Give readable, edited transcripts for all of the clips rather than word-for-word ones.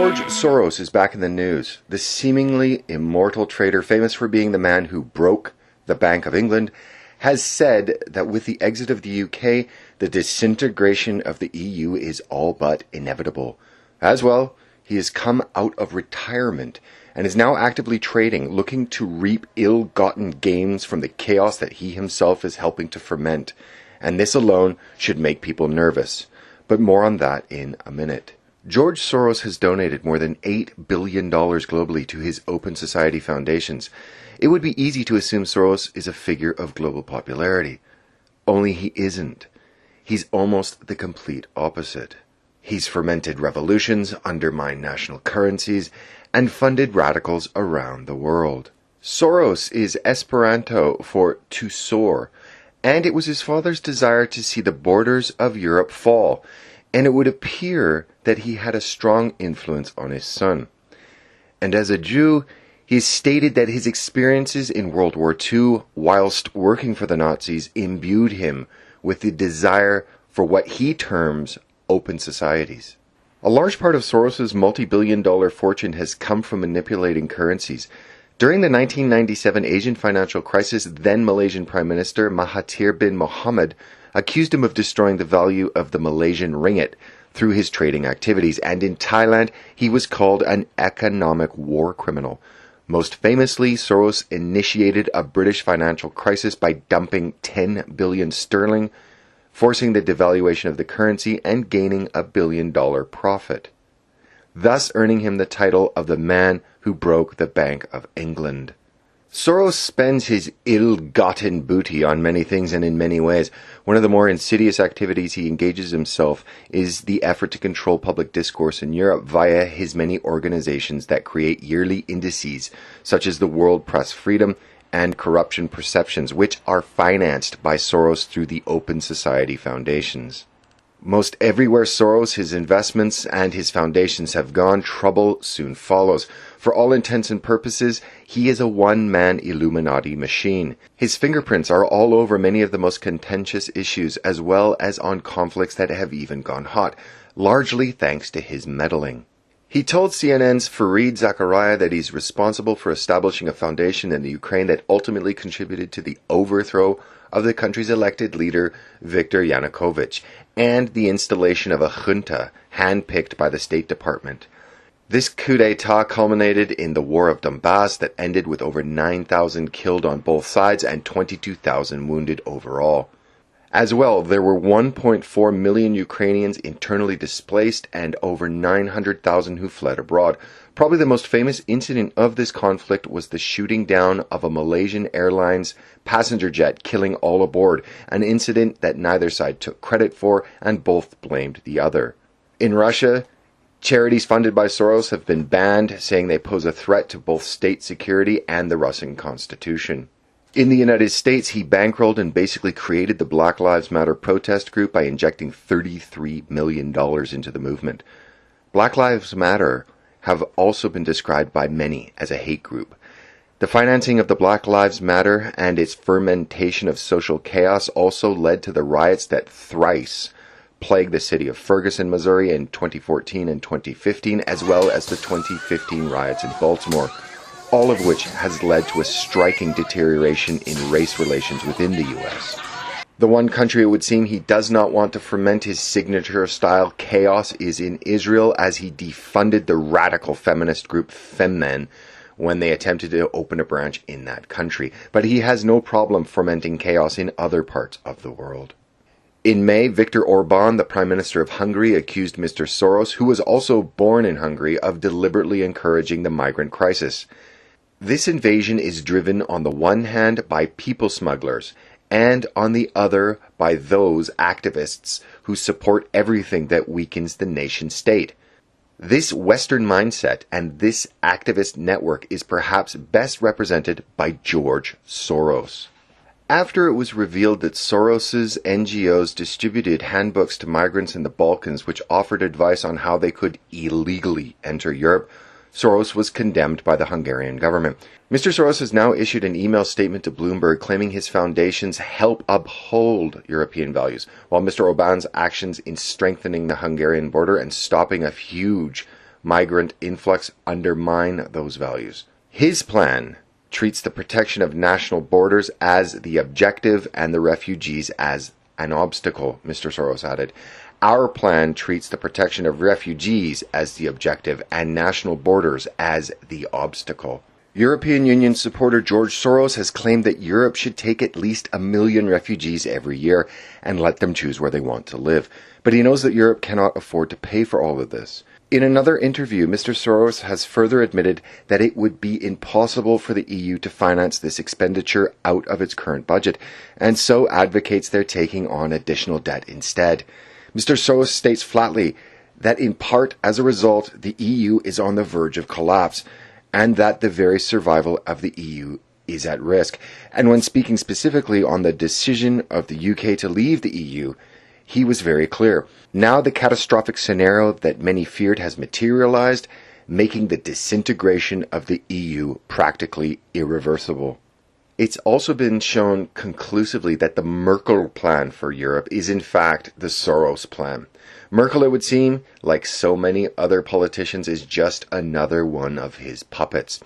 George Soros is back in the news. The seemingly immortal trader, famous for being the man who broke the Bank of England, has said that with the exit of the UK, the disintegration of the EU is all but inevitable. As well, he has come out of retirement and is now actively trading, looking to reap ill-gotten gains from the chaos that he himself is helping to ferment. And this alone should make people nervous. But more on that in a minute. George Soros has donated more than $8 billion globally to his Open Society foundations. It would be easy to assume Soros is a figure of global popularity. Only he isn't. He's almost the complete opposite. He's fermented revolutions, undermined national currencies, and funded radicals around the world. Soros is Esperanto for to soar, and it was his father's desire to see the borders of Europe fall, and it would appear that he had a strong influence on his son. And as a Jew, he stated that his experiences in World War II, whilst working for the Nazis, imbued him with the desire for what he terms open societies. A large part of Soros's multi-billion-dollar fortune has come from manipulating currencies. During the 1997 Asian financial crisis, then Malaysian Prime Minister Mahathir bin Mohamad accused him of destroying the value of the Malaysian ringgit through his trading activities, and in Thailand he was called an economic war criminal. Most famously, Soros initiated a British financial crisis by dumping 10 billion sterling, forcing the devaluation of the currency and gaining $1 billion profit, thus earning him the title of the man who broke the Bank of England. Soros spends his ill-gotten booty on many things and in many ways. One of the more insidious activities he engages himself is the effort to control public discourse in Europe via his many organizations that create yearly indices, such as the World Press Freedom and Corruption Perceptions, which are financed by Soros through the Open Society foundations. Most everywhere Soros, his investments, and his foundations have gone, trouble soon follows. For all intents and purposes, he is a one-man Illuminati machine. His fingerprints are all over many of the most contentious issues, as well as on conflicts that have even gone hot, largely thanks to his meddling. He told CNN's Fareed Zakaria that he's responsible for establishing a foundation in the Ukraine that ultimately contributed to the overthrow of the country's elected leader, Viktor Yanukovych, and the installation of a junta handpicked by the State Department. This coup d'etat culminated in the War of Donbass that ended with over 9,000 killed on both sides and 22,000 wounded overall. As well, there were 1.4 million Ukrainians internally displaced and over 900,000 who fled abroad. Probably the most famous incident of this conflict was the shooting down of a Malaysian Airlines passenger jet, killing all aboard, an incident that neither side took credit for and both blamed the other. In Russia, charities funded by Soros have been banned, saying they pose a threat to both state security and the Russian Constitution. In the United States, he bankrolled and basically created the Black Lives Matter protest group by injecting $33 million into the movement. Black Lives Matter have also been described by many as a hate group. The financing of the Black Lives Matter and its fermentation of social chaos also led to the riots that thrice plagued the city of Ferguson, Missouri in 2014 and 2015, as well as the 2015 riots in Baltimore, all of which has led to a striking deterioration in race relations within the U.S. The one country it would seem he does not want to ferment his signature-style chaos is in Israel, as he defunded the radical feminist group FemMen when they attempted to open a branch in that country. But he has no problem fermenting chaos in other parts of the world. In May, Viktor Orban, the Prime Minister of Hungary, accused Mr. Soros, who was also born in Hungary, of deliberately encouraging the migrant crisis. This invasion is driven on the one hand by people smugglers, and on the other by those activists who support everything that weakens the nation state. This Western mindset and this activist network is perhaps best represented by George Soros. After it was revealed that Soros's NGOs distributed handbooks to migrants in the Balkans which offered advice on how they could illegally enter Europe, Soros was condemned by the Hungarian government. Mr. Soros has now issued an email statement to Bloomberg claiming his foundations help uphold European values, while Mr. Orban's actions in strengthening the Hungarian border and stopping a huge migrant influx undermine those values. His plan treats the protection of national borders as the objective and the refugees as an obstacle, Mr. Soros added. Our plan treats the protection of refugees as the objective and national borders as the obstacle. European Union supporter George Soros has claimed that Europe should take at least 1 million refugees every year and let them choose where they want to live. But he knows that Europe cannot afford to pay for all of this. In another interview, Mr. Soros has further admitted that it would be impossible for the EU to finance this expenditure out of its current budget, and so advocates their taking on additional debt instead. Mr. Soros states flatly that in part as a result, the EU is on the verge of collapse, and that the very survival of the EU is at risk. And when speaking specifically on the decision of the UK to leave the EU, he was very clear. Now the catastrophic scenario that many feared has materialized, making the disintegration of the EU practically irreversible. It's also been shown conclusively that the Merkel plan for Europe is in fact the Soros plan. Merkel, it would seem, like so many other politicians, is just another one of his puppets.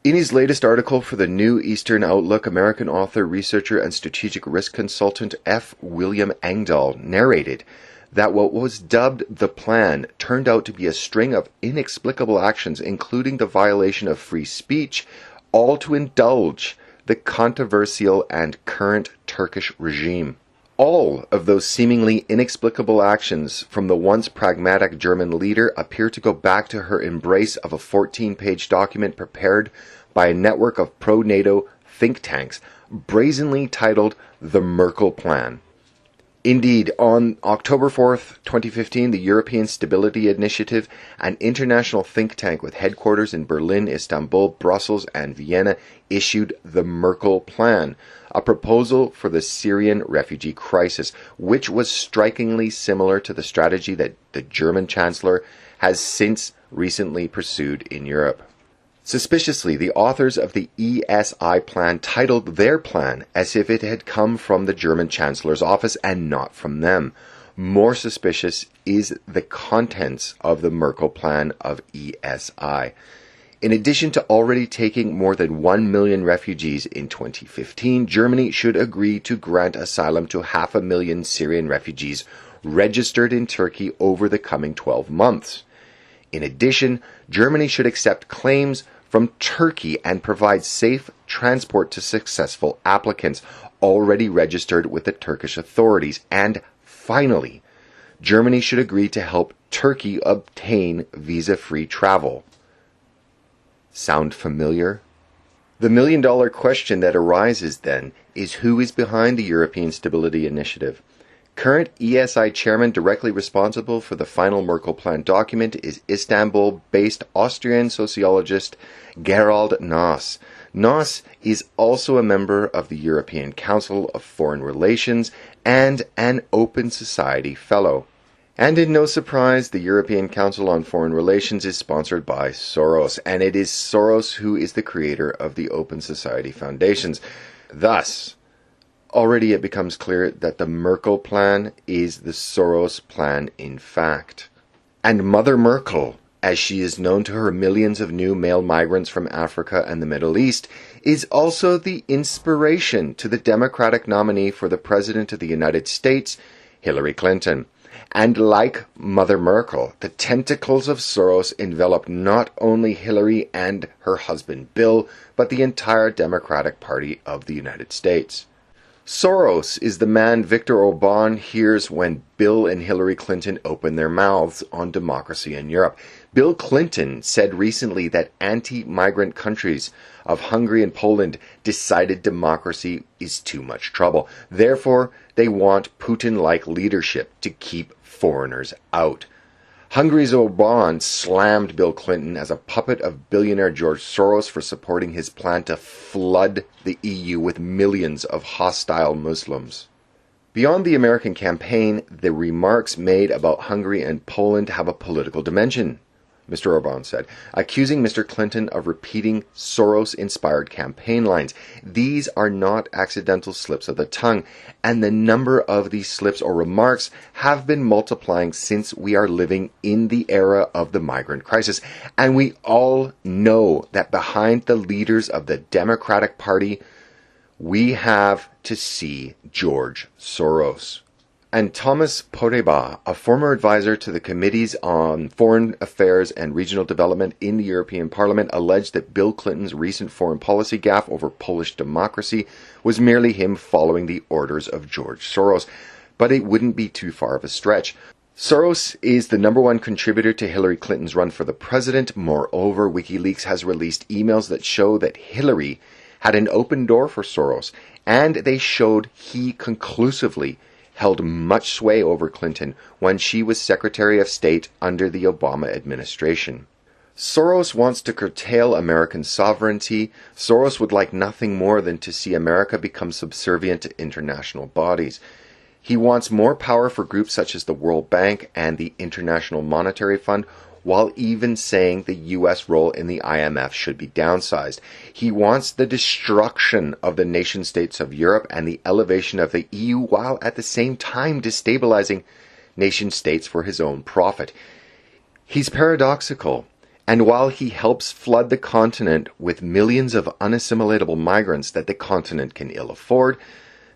In his latest article for the New Eastern Outlook, American author, researcher, and strategic risk consultant F. William Engdahl narrated that what was dubbed the plan turned out to be a string of inexplicable actions, including the violation of free speech, all to indulge the controversial and current Turkish regime. All of those seemingly inexplicable actions from the once pragmatic German leader appear to go back to her embrace of a 14-page document prepared by a network of pro-NATO think tanks, brazenly titled The Merkel Plan. Indeed, on October 4th, 2015, the European Stability Initiative, an international think tank with headquarters in Berlin, Istanbul, Brussels, and Vienna, issued the Merkel Plan, a proposal for the Syrian refugee crisis, which was strikingly similar to the strategy that the German Chancellor has since recently pursued in Europe. Suspiciously, the authors of the ESI plan titled their plan as if it had come from the German Chancellor's office and not from them. More suspicious is the contents of the Merkel plan of ESI. In addition to already taking more than 1 million refugees in 2015, Germany should agree to grant asylum to 500,000 Syrian refugees registered in Turkey over the coming 12 months. In addition, Germany should accept claims from Turkey and provide safe transport to successful applicants already registered with the Turkish authorities. And finally, Germany should agree to help Turkey obtain visa-free travel. Sound familiar? The million-dollar question that arises then is who is behind the European Stability Initiative. Current ESI chairman directly responsible for the final Merkel plan document is Istanbul-based Austrian sociologist Gerald Noss. Noss is also a member of the European Council of Foreign Relations and an Open Society Fellow. And in no surprise, the European Council on Foreign Relations is sponsored by Soros, and it is Soros who is the creator of the Open Society Foundations. Thus, already it becomes clear that the Merkel plan is the Soros plan in fact. And Mother Merkel, as she is known to her millions of new male migrants from Africa and the Middle East, is also the inspiration to the Democratic nominee for the President of the United States, Hillary Clinton. And like Mother Merkel, the tentacles of Soros envelop not only Hillary and her husband Bill, but the entire Democratic Party of the United States. Soros is the man Viktor Orban hears when Bill and Hillary Clinton open their mouths on democracy in Europe. Bill Clinton said recently that anti-migrant countries of Hungary and Poland decided democracy is too much trouble. Therefore, they want Putin-like leadership to keep foreigners out. Hungary's Orban slammed Bill Clinton as a puppet of billionaire George Soros for supporting his plan to flood the EU with millions of hostile Muslims. Beyond the American campaign, the remarks made about Hungary and Poland have a political dimension. Mr. Orban said, accusing Mr. Clinton of repeating Soros-inspired campaign lines. These are not accidental slips of the tongue, and the number of these slips or remarks have been multiplying since we are living in the era of the migrant crisis. And we all know that behind the leaders of the Democratic Party, we have to see George Soros. And Thomas Poreba, a former advisor to the Committees on Foreign Affairs and Regional Development in the European Parliament, alleged that Bill Clinton's recent foreign policy gaffe over Polish democracy was merely him following the orders of George Soros. But it wouldn't be too far of a stretch. Soros is the #1 contributor to Hillary Clinton's run for the president. Moreover, WikiLeaks has released emails that show that Hillary had an open door for Soros, and they showed he conclusively held much sway over Clinton when she was Secretary of State under the Obama administration. Soros wants to curtail American sovereignty. Soros would like nothing more than to see America become subservient to international bodies. He wants more power for groups such as the World Bank and the International Monetary Fund, while even saying the U.S. role in the IMF should be downsized. He wants the destruction of the nation-states of Europe and the elevation of the EU, while at the same time destabilizing nation-states for his own profit. He's paradoxical, and while he helps flood the continent with millions of unassimilatable migrants that the continent can ill afford,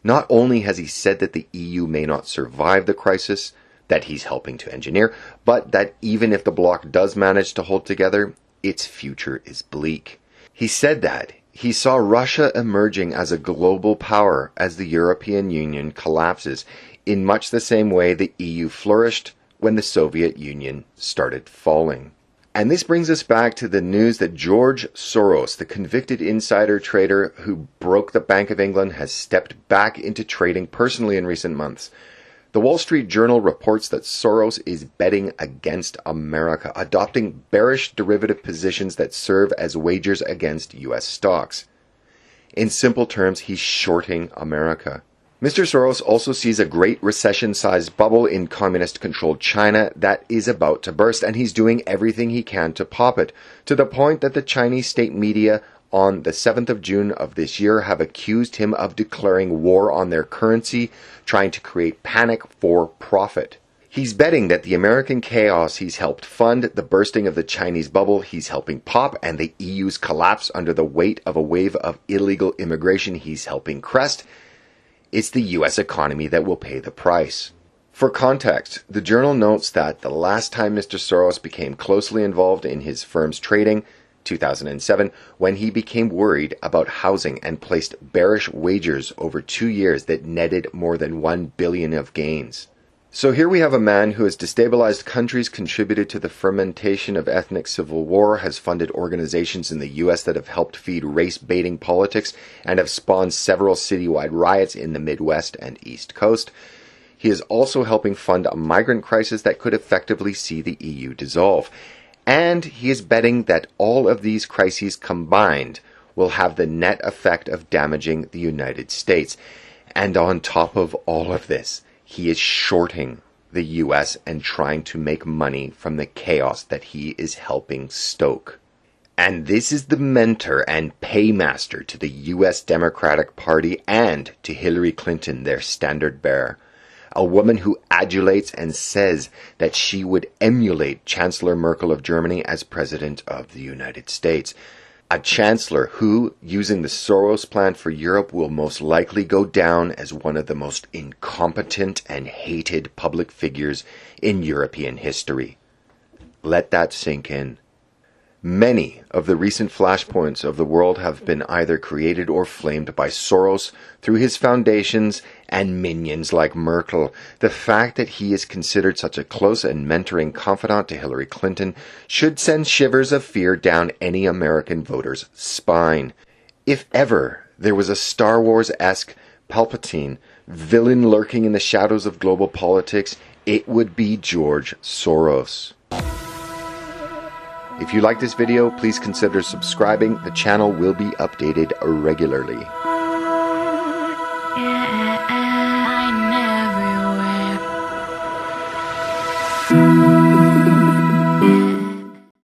not only has he said that the EU may not survive the crisis that he's helping to engineer, but that even if the bloc does manage to hold together, its future is bleak. He said that he saw Russia emerging as a global power as the European Union collapses, in much the same way the EU flourished when the Soviet Union started falling. And this brings us back to the news that George Soros, the convicted insider trader who broke the Bank of England, has stepped back into trading personally in recent months. The Wall Street Journal reports that Soros is betting against America, adopting bearish derivative positions that serve as wagers against U.S. stocks. In simple terms, he's shorting America. Mr. Soros also sees a great recession-sized bubble in communist-controlled China that is about to burst, and he's doing everything he can to pop it, to the point that the Chinese state media on the 7th of June of this year have accused him of declaring war on their currency, trying to create panic for profit. He's betting that the American chaos he's helped fund, the bursting of the Chinese bubble he's helping pop, and the EU's collapse under the weight of a wave of illegal immigration he's helping crest, it's the U.S. economy that will pay the price. For context, the journal notes that the last time Mr. Soros became closely involved in his firm's trading, 2007, when he became worried about housing and placed bearish wagers over 2 years that netted more than $1 billion of gains. So here we have a man who has destabilized countries, contributed to the fermentation of ethnic civil war, has funded organizations in the U.S. that have helped feed race-baiting politics, and have spawned several citywide riots in the Midwest and East Coast. He is also helping fund a migrant crisis that could effectively see the EU dissolve. And he is betting that all of these crises combined will have the net effect of damaging the United States. And on top of all of this, he is shorting the U.S. and trying to make money from the chaos that he is helping stoke. And this is the mentor and paymaster to the U.S. Democratic Party and to Hillary Clinton, their standard bearer. A woman who adulates and says that she would emulate Chancellor Merkel of Germany as President of the United States. A chancellor who, using the Soros plan for Europe, will most likely go down as one of the most incompetent and hated public figures in European history. Let that sink in. Many of the recent flashpoints of the world have been either created or flamed by Soros through his foundations and minions like Merkel. The fact that he is considered such a close and mentoring confidant to Hillary Clinton should send shivers of fear down any American voter's spine. If ever there was a Star Wars-esque Palpatine villain lurking in the shadows of global politics, it would be George Soros. If you like this video, please consider subscribing. The channel will be updated regularly.